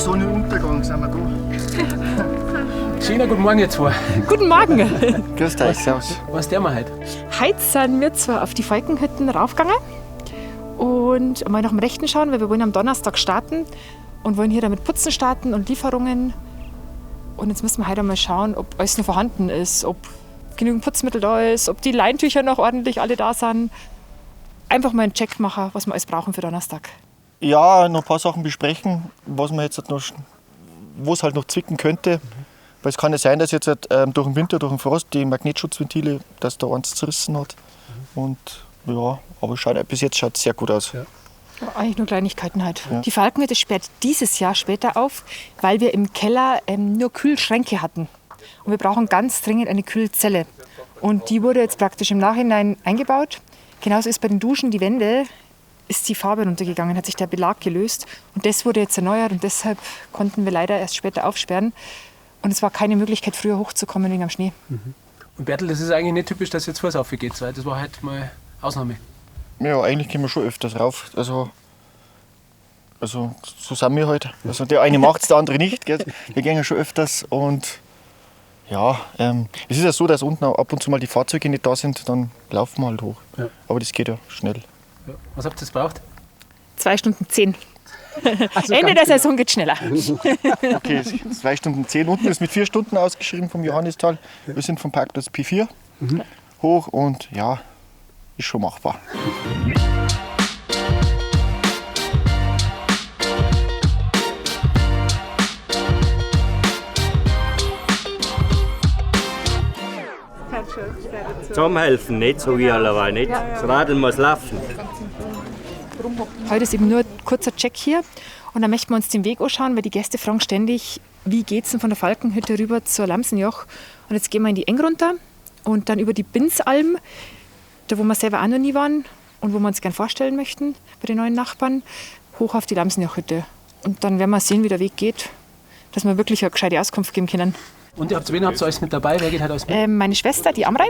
Sonnenuntergang sind wir da. Schönen guten Morgen, ihr zwei. Guten Morgen. Grüß dich, servus. Was tun wir heute? Heute sind wir zwar auf die Falkenhütten raufgegangen und mal nach dem Rechten schauen, weil wir wollen am Donnerstag starten und wollen hier damit Putzen starten und Lieferungen. Und jetzt müssen wir heute mal schauen, ob alles noch vorhanden ist, ob genügend Putzmittel da ist, ob die Leintücher noch ordentlich alle da sind. Einfach mal einen Check machen, was wir alles brauchen für Donnerstag. Ja, noch ein paar Sachen besprechen, was man jetzt noch, wo es halt noch zwicken könnte. Weil es kann ja sein, dass jetzt durch den Winter, durch den Frost, die Magnetschutzventile, dass da eins zerrissen hat. Und ja, aber bis jetzt schaut es sehr gut aus. Ja. Aber eigentlich nur Kleinigkeiten halt. Ja. Die Falkenhütte sperrt dieses Jahr später auf, weil wir im Keller nur Kühlschränke hatten. Und wir brauchen ganz dringend eine Kühlzelle. Und die wurde jetzt praktisch im Nachhinein eingebaut. Genauso ist bei den Duschen die Wände, ist die Farbe runtergegangen, hat sich der Belag gelöst. Und das wurde jetzt erneuert und deshalb konnten wir leider erst später aufsperren. Und es war keine Möglichkeit, früher hochzukommen wegen dem Schnee. Und Bertel, das ist eigentlich nicht typisch, dass jetzt Fuß aufgeht, weil das war halt mal Ausnahme. Ja, eigentlich gehen wir schon öfters rauf. Also so sind wir halt. Also der eine macht es, der andere nicht. Gell? Wir gehen ja schon öfters und ja, es ist ja so, dass unten ab und zu mal die Fahrzeuge nicht da sind, dann laufen wir halt hoch. Ja. Aber das geht ja schnell. Ja. Was habt ihr jetzt braucht? 2 Stunden 10. Also Ende der Saison geht schneller. Okay, 2 Stunden 10. Unten ist mit 4 Stunden ausgeschrieben vom Johannistal. Wir sind vom Parkplatz P4 hoch und ja, ist schon machbar. Zusammenhelfen, nicht so wie alleweil, nicht. Das Radl muss laufen. Heute ist eben nur ein kurzer Check hier und dann möchten wir uns den Weg anschauen, weil die Gäste fragen ständig, wie geht es denn von der Falkenhütte rüber zur Lamsenjoch. Und jetzt gehen wir in die Eng runter und dann über die Binsalm, da wo wir selber auch noch nie waren und wo wir uns gerne vorstellen möchten bei den neuen Nachbarn, hoch auf die Lamsenjochhütte. Und dann werden wir sehen, wie der Weg geht, dass wir wirklich eine gescheite Auskunft geben können. Und wen habt ihr alles mit dabei? Wer geht halt alles mit? Meine Schwester, die Amrei,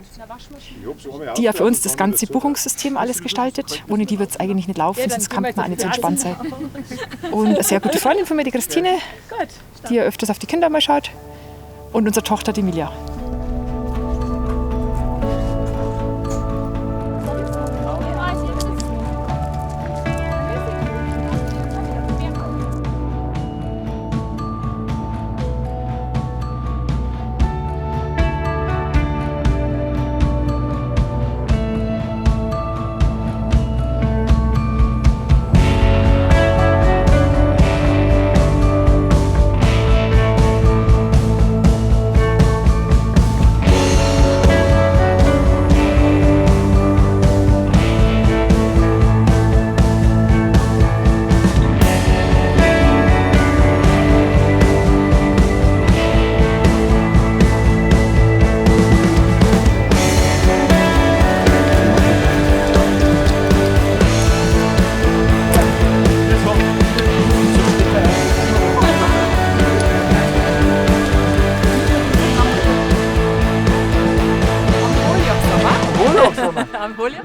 die ja für uns das ganze Buchungssystem alles gestaltet. Ohne die wird es eigentlich nicht laufen, sonst kann man auch nicht so entspannt sein. Und eine sehr gute Freundin von mir, die Christine, die ja öfters auf die Kinder mal schaut. Und unsere Tochter, die Emilia.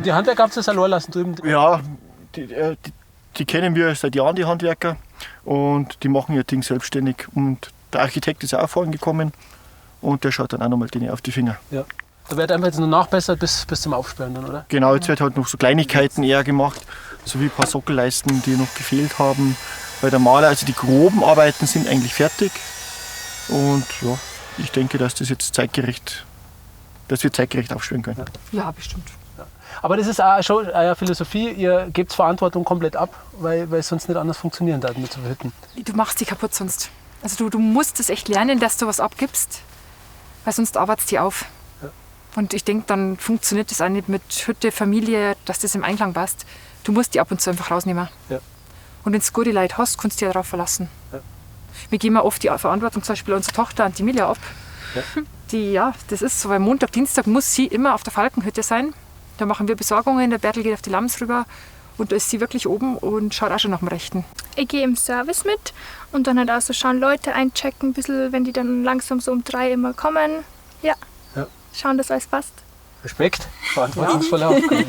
Die Handwerker habt ihr das allein lassen drüben? Ja, die kennen wir seit Jahren, die Handwerker. Und die machen ihr Ding selbstständig. Und der Architekt ist auch vorhin gekommen und der schaut dann auch nochmal denen auf die Finger. Ja. Da wird einfach jetzt nur nachbessert bis zum Aufsperren dann, oder? Genau, jetzt wird halt noch so Kleinigkeiten eher gemacht, so wie ein paar Sockelleisten, die noch gefehlt haben. Bei der Maler, also die groben Arbeiten sind eigentlich fertig. Und ja, ich denke, dass wir zeitgerecht aufsperren können. Ja, bestimmt. Aber das ist auch schon eine Philosophie, ihr gebt Verantwortung komplett ab, weil es sonst nicht anders funktionieren darf mit so Hütten. Du machst dich kaputt sonst. Also du musst es echt lernen, dass du was abgibst, weil sonst arbeitest du dich auf. Ja. Und ich denke, dann funktioniert das auch nicht mit Hütte, Familie, dass das im Einklang passt. Du musst die ab und zu einfach rausnehmen. Ja. Und wenn du gute Leute hast, kannst du dich darauf verlassen. Ja. Wir geben oft die Verantwortung zum Beispiel unserer Tochter an die Emilia ab. Ja. Das ist so, weil Montag, Dienstag muss sie immer auf der Falkenhütte sein. Da machen wir Besorgungen, der Bertel geht auf die Lams rüber und da ist sie wirklich oben und schaut auch schon nach dem Rechten. Ich gehe im Service mit und dann halt auch so schauen, Leute einchecken, ein bisschen, wenn die dann langsam so um 3 immer kommen. Ja. Schauen, dass alles passt. Respekt, verantwortungsvolle Aufgabe.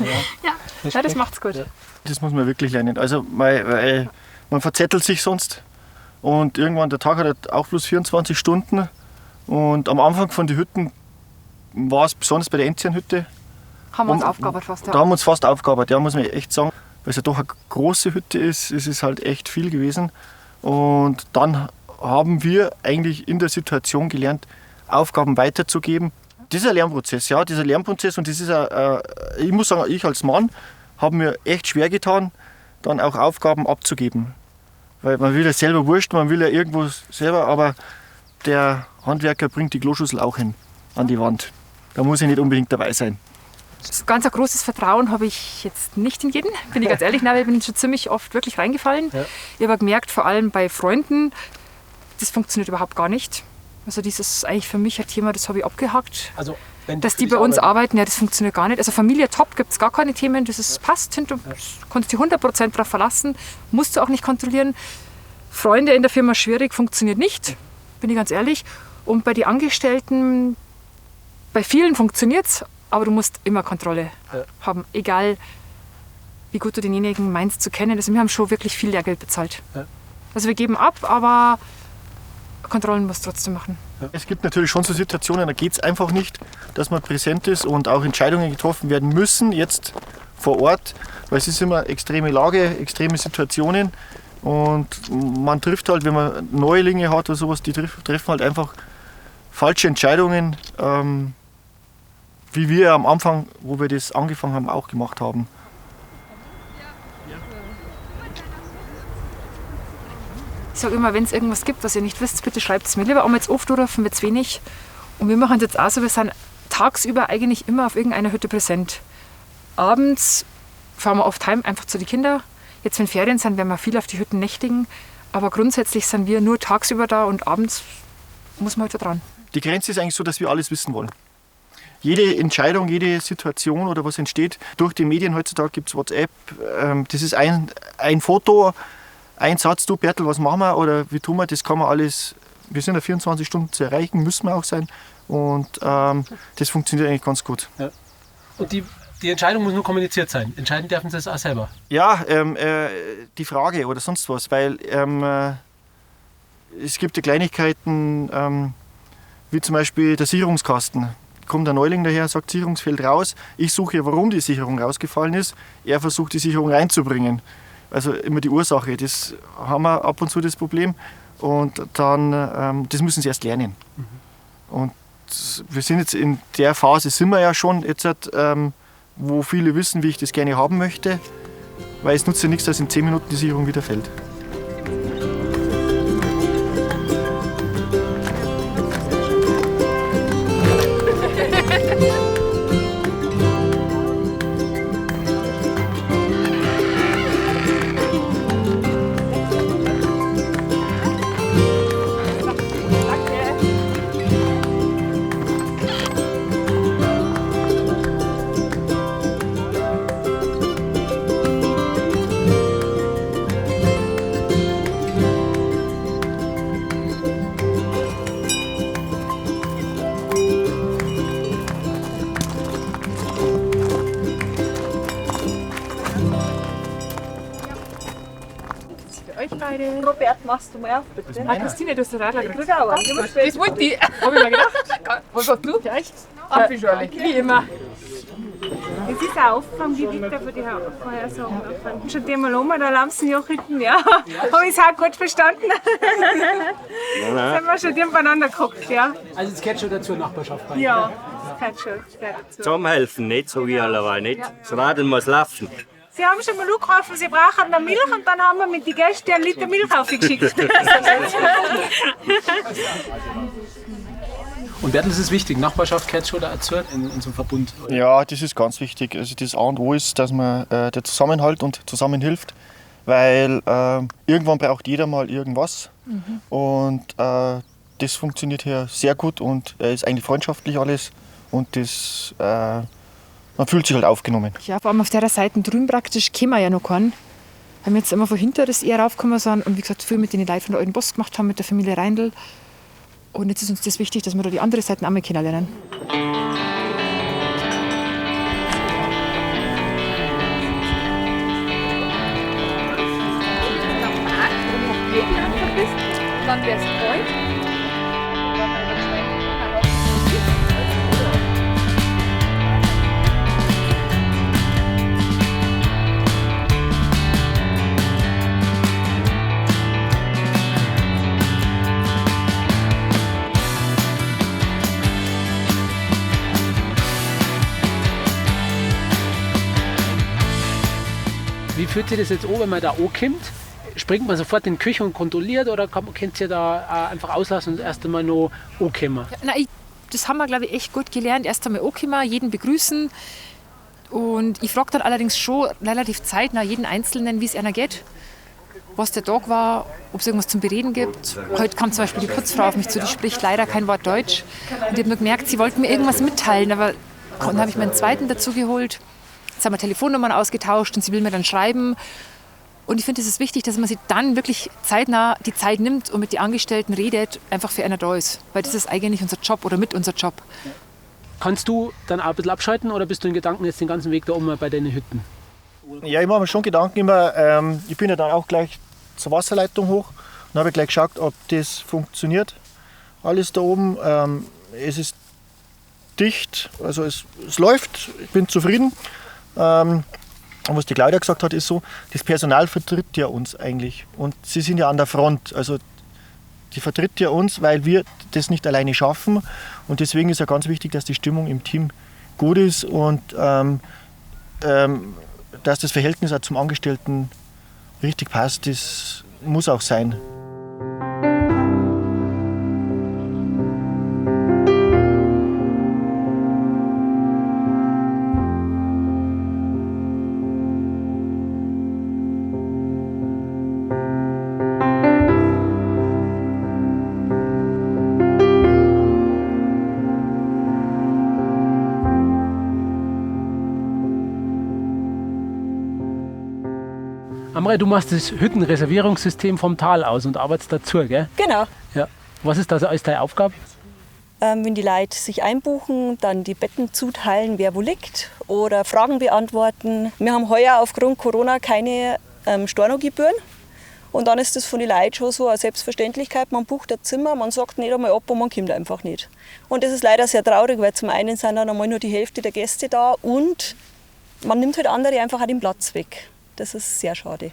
Ja, das macht's gut. Ja. Das muss man wirklich lernen. Also man verzettelt sich sonst Und irgendwann, der Tag hat halt auch bloß 24 Stunden. Und am Anfang von den Hütten war es besonders bei der Enzianhütte. Haben wir uns aufgearbeitet fast. Da haben wir uns fast aufgearbeitet, ja, muss man echt sagen. Weil es ja doch eine große Hütte ist, ist es halt echt viel gewesen. Und dann haben wir eigentlich in der Situation gelernt, Aufgaben weiterzugeben. Das ist ein Lernprozess, ja, dieser Lernprozess. Und das ist ich muss sagen, ich als Mann habe mir echt schwer getan, dann auch Aufgaben abzugeben. Weil man will ja selber wurscht, man will ja irgendwo selber, aber der Handwerker bringt die Kloschüssel auch hin an die Wand. Da muss ich nicht unbedingt dabei sein. Ganz ein großes Vertrauen habe ich jetzt nicht in jeden, bin ich ganz ehrlich. Nein, ich bin schon ziemlich oft wirklich reingefallen. Ja. Ich habe gemerkt, vor allem bei Freunden, das funktioniert überhaupt gar nicht. Also das ist eigentlich für mich ein Thema, das habe ich abgehakt. Also, dass die bei uns arbeiten, ja, das funktioniert gar nicht. Also Familie top, gibt es gar keine Themen, das ist, passt, du kannst dich 100% darauf verlassen, musst du auch nicht kontrollieren. Freunde in der Firma schwierig, funktioniert nicht, bin ich ganz ehrlich. Und bei den Angestellten, bei vielen funktioniert es, aber du musst immer Kontrolle haben, egal wie gut du denjenigen meinst zu kennen. Also wir haben schon wirklich viel Lehrgeld bezahlt. Ja. Also wir geben ab, aber Kontrollen musst du trotzdem machen. Ja. Es gibt natürlich schon so Situationen, da geht es einfach nicht, dass man präsent ist und auch Entscheidungen getroffen werden müssen, jetzt vor Ort, weil es ist immer extreme Lage, extreme Situationen und man trifft halt, wenn man Neulinge hat oder sowas, die treffen halt einfach falsche Entscheidungen, wie wir am Anfang, wo wir das angefangen haben, auch gemacht haben. Ich sage immer, wenn es irgendwas gibt, was ihr nicht wisst, bitte schreibt es mir. Lieber auch jetzt oft anrufen, wird es wenig. Und wir machen es jetzt auch so, wir sind tagsüber eigentlich immer auf irgendeiner Hütte präsent. Abends fahren wir oft heim, einfach zu den Kindern. Jetzt, wenn Ferien sind, werden wir viel auf die Hütten nächtigen. Aber grundsätzlich sind wir nur tagsüber da und abends muss man halt da dran. Die Grenze ist eigentlich so, dass wir alles wissen wollen. Jede Entscheidung, jede Situation oder was entsteht, durch die Medien heutzutage gibt es WhatsApp, das ist ein Foto, ein Satz, du Bertel, was machen wir oder wie tun wir, das kann man alles, wir sind ja 24 Stunden zu erreichen, müssen wir auch sein und das funktioniert eigentlich ganz gut. Ja. Und die Entscheidung muss nur kommuniziert sein, entscheiden dürfen sie es auch selber? Ja, die Frage oder sonst was, weil es gibt ja Kleinigkeiten, wie zum Beispiel der Sicherungskasten. Kommt der Neuling daher, sagt Sicherungsfeld raus. Ich suche ja, warum die Sicherung rausgefallen ist. Er versucht, die Sicherung reinzubringen. Also immer die Ursache. Das haben wir ab und zu das Problem. Und dann, das müssen sie erst lernen. Mhm. Und wir sind jetzt in der Phase, sind wir ja schon jetzt, wo viele wissen, wie ich das gerne haben möchte. Weil es nutzt ja nichts, dass in 10 Minuten die Sicherung wieder fällt. Robert, machst du mal auf, bitte? Christine, du hast den Radler gekriegt. Das wollte ich. Hab ich mir gedacht. Was sagst du? Ja, echt? Apfelschorle. Wie immer. Es ist ein Auffanggebiet für die Vorhersagen. Schon die mal um, da Lamsenjochiten, ja. Habe ich es auch gut verstanden? Jetzt haben wir schon die beieinander geguckt, ja. Also es gehört schon dazu, Nachbarschaft bei. Ja, das gehört schon dazu. Zusammenhelfen, nicht so wie alleweil, nicht? Das Radl muss laufen. Sie haben schon mal angerufen, Sie brauchen eine Milch und dann haben wir mit den Gästen 1 Liter Milch aufgeschickt. Und Bertel, das ist wichtig, Nachbarschaft gehört schon dazu in unserem Verbund. Oder? Ja, das ist ganz wichtig. Also das A und O ist, dass man der Zusammenhalt und zusammenhilft, weil irgendwann braucht jeder mal irgendwas und das funktioniert hier sehr gut und ist eigentlich freundschaftlich alles und das, man fühlt sich halt aufgenommen. Ja, vor allem auf der Seite drüben praktisch kennen wir ja noch keinen. Weil wir jetzt immer von hinten das eher raufgekommen sind und wie gesagt viel mit den Leuten von der alten Boss gemacht haben, mit der Familie Reindl. Und jetzt ist uns das wichtig, dass wir da die andere Seite auch mal kennenlernen. fühlt sich das jetzt an, wenn man da ankommt? Springt man sofort in die Küche und kontrolliert oder könnt ihr da einfach auslassen und erst einmal noch ankommen? Ja, das haben wir, glaube ich, echt gut gelernt. Erst einmal ankommen, jeden begrüßen. Und ich frage dann allerdings schon relativ zeitnah jeden Einzelnen, wie es einer geht, was der Tag war, ob es irgendwas zum Bereden gibt. Heute kam zum Beispiel die Putzfrau auf mich zu, die spricht leider kein Wort Deutsch. Und ich habe nur gemerkt, sie wollten mir irgendwas mitteilen, aber dann habe ich meinen zweiten dazu geholt. Jetzt haben wir Telefonnummern ausgetauscht und sie will mir dann schreiben. Und ich finde, es ist wichtig, dass man sich dann wirklich zeitnah die Zeit nimmt und mit den Angestellten redet, einfach für einer da ist. Weil das ist eigentlich unser Job oder mit unser Job. Kannst du dann auch ein bisschen abschalten oder bist du in Gedanken jetzt den ganzen Weg da oben bei deinen Hütten? Ja, ich mache mir schon Gedanken immer. Ich bin ja dann auch gleich zur Wasserleitung hoch und habe gleich geschaut, ob das funktioniert. Alles da oben. Es ist dicht, also es läuft, ich bin zufrieden. Und was die Claudia gesagt hat, ist so, das Personal vertritt ja uns eigentlich. Und sie sind ja an der Front. Also die vertritt ja uns, weil wir das nicht alleine schaffen. Und deswegen ist ja ganz wichtig, dass die Stimmung im Team gut ist und dass das Verhältnis auch zum Angestellten richtig passt. Das muss auch sein. Amrei, du machst das Hüttenreservierungssystem vom Tal aus und arbeitest dazu, gell? Genau. Ja. Was ist da so als deine Aufgabe? Wenn die Leute sich einbuchen, dann die Betten zuteilen, wer wo liegt oder Fragen beantworten. Wir haben heuer aufgrund Corona keine Stornogebühren. Und dann ist das von den Leuten schon so eine Selbstverständlichkeit. Man bucht ein Zimmer, man sagt nicht einmal ab und man kommt einfach nicht. Und das ist leider sehr traurig, weil zum einen sind dann einmal nur die Hälfte der Gäste da und man nimmt halt andere einfach auch den Platz weg. Das ist sehr schade.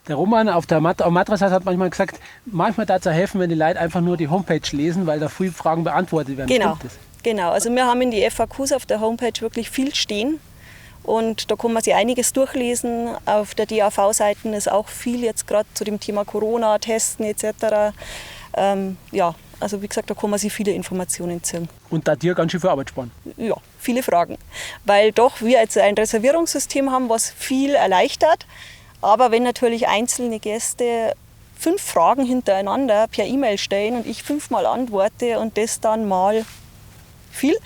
Der Roman auf der Matrashaus hat manchmal gesagt, manchmal darf es helfen, wenn die Leute einfach nur die Homepage lesen, weil da viele Fragen beantwortet werden. Genau. Also wir haben in die FAQs auf der Homepage wirklich viel stehen. Und da kann man sich einiges durchlesen. Auf der DAV-Seite ist auch viel jetzt gerade zu dem Thema Corona, Testen etc. Also wie gesagt, da kann man sich viele Informationen ziehen. Und da dir ganz schön viel Arbeit sparen. Ja, viele Fragen. Weil doch wir jetzt ein Reservierungssystem haben, was viel erleichtert. Aber wenn natürlich einzelne Gäste 5 Fragen hintereinander per E-Mail stellen und ich 5-mal antworte und das dann mal viel,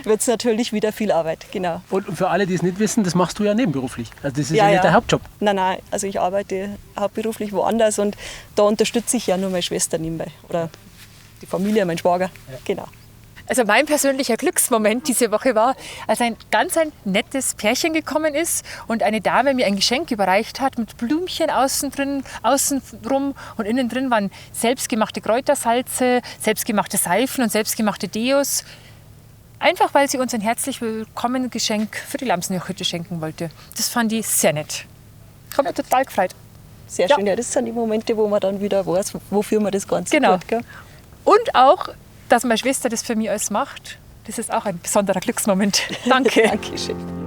wird es natürlich wieder viel Arbeit. Genau. Und für alle, die es nicht wissen, das machst du ja nebenberuflich. Also das ist ja nicht der Hauptjob. Nein, also ich arbeite hauptberuflich woanders und da unterstütze ich ja nur meine Schwester nebenbei. Oder die Familie, mein Schwager. Ja. Genau. Also mein persönlicher Glücksmoment diese Woche war, als ein nettes Pärchen gekommen ist und eine Dame mir ein Geschenk überreicht hat mit Blümchen außenrum und innen drin waren selbstgemachte Kräutersalze, selbstgemachte Seifen und selbstgemachte Deos. Einfach weil sie uns ein herzlich willkommenes Geschenk für die Lamsenjoch-Hütte schenken wollte. Das fand ich sehr nett. Ich habe mich total gefreut. Sehr schön, ja, das sind die Momente, wo man dann wieder weiß, wofür man das Ganze tut. Gell? Und auch, dass meine Schwester das für mich alles macht, das ist auch ein besonderer Glücksmoment. Danke. Dankeschön.